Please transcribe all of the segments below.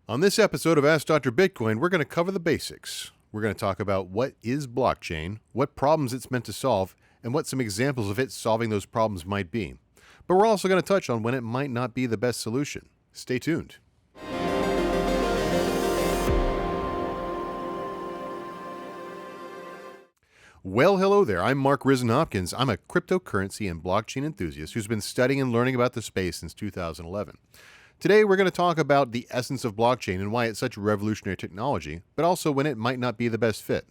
On this episode of Ask Dr. Bitcoin, we're going to cover the basics. We're going to talk about what is blockchain, what problems it's meant to solve, and what some examples of it solving those problems might be. But we're also going to touch on when it might not be the best solution. Stay tuned. Well, hello there. I'm Mark Risen-Hopkins. I'm a cryptocurrency and blockchain enthusiast who's been studying and learning about the space since 2011. Today, we're going to talk about the essence of blockchain and why it's such a revolutionary technology, but also when it might not be the best fit.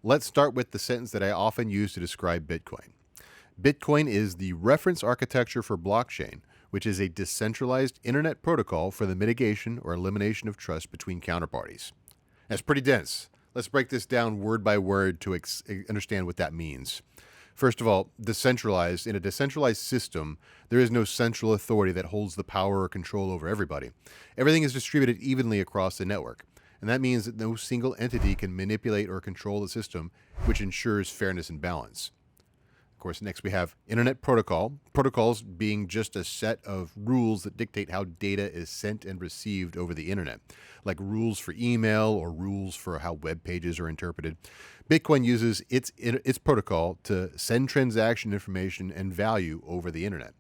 Let's start with the sentence that I often use to describe Bitcoin. Bitcoin is the reference architecture for blockchain, which is a decentralized internet protocol for the mitigation or elimination of trust between counterparties. That's pretty dense. Let's break this down word by word to understand what that means. First of all, decentralized. In a decentralized system, there is no central authority that holds the power or control over everybody. Everything is distributed evenly across the network, and that means that no single entity can manipulate or control the system, which ensures fairness and balance. Of course, next we have Internet Protocol. Protocols being just a set of rules that dictate how data is sent and received over the internet, like rules for email or rules for how web pages are interpreted. Bitcoin uses its protocol to send transaction information and value over the internet.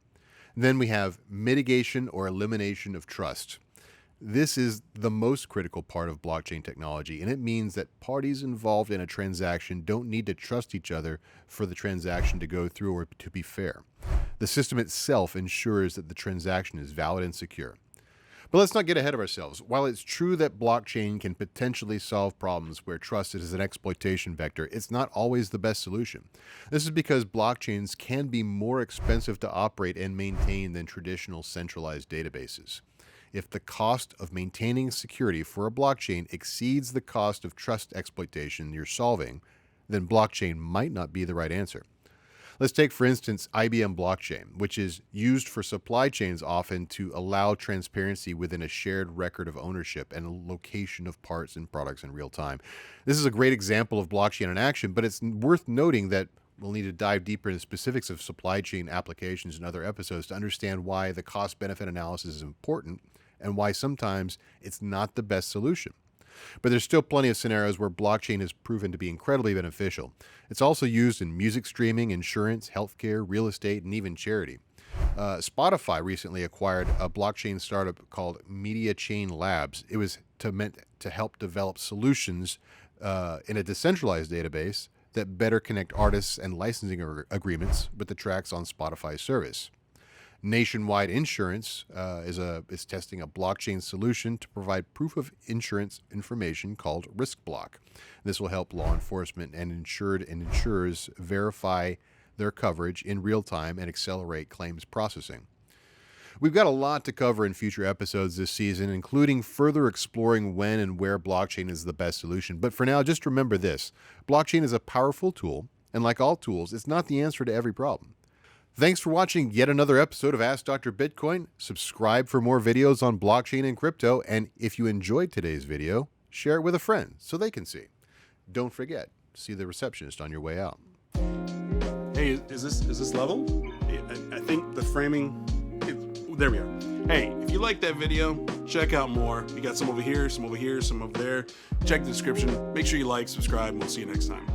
And then we have mitigation or elimination of trust. This is the most critical part of blockchain technology, and it means that parties involved in a transaction don't need to trust each other for the transaction to go through or to be fair. The system itself ensures that the transaction is valid and secure. But let's not get ahead of ourselves. While it's true that blockchain can potentially solve problems where trust is an exploitation vector, it's not always the best solution. This is because blockchains can be more expensive to operate and maintain than traditional centralized databases. If the cost of maintaining security for a blockchain exceeds the cost of trust exploitation you're solving, then blockchain might not be the right answer. Let's take, for instance, IBM blockchain, which is used for supply chains often to allow transparency within a shared record of ownership and location of parts and products in real time. This is a great example of blockchain in action, but it's worth noting that we'll need to dive deeper into specifics of supply chain applications in other episodes to understand why the cost-benefit analysis is important and why sometimes it's not the best solution. But there's still plenty of scenarios where blockchain has proven to be incredibly beneficial. It's also used in music streaming, insurance, healthcare, real estate, and even charity. Spotify recently acquired a blockchain startup called Mitigation Labs. It was meant to help develop solutions in a decentralized database that better connect artists and licensing agreements with the tracks on Spotify's service. Nationwide Insurance is testing a blockchain solution to provide proof of insurance information called Risk Block. This will help law enforcement and insurers verify their coverage in real time and accelerate claims processing. We've got a lot to cover in future episodes this season, including further exploring when and where blockchain is the best solution. But for now, just remember this. Blockchain is a powerful tool, and like all tools, it's not the answer to every problem. Thanks for watching yet another episode of Ask Dr. Bitcoin. Subscribe for more videos on blockchain and crypto, and if you enjoyed today's video, share it with a friend so they can see. Don't forget, see the receptionist on your way out. Hey, is this level? I think the framing, there we are. Hey, if you like that video, check out more. We got some over here, some over here, some over there. Check the description. Make sure you like, subscribe, and we'll see you next time.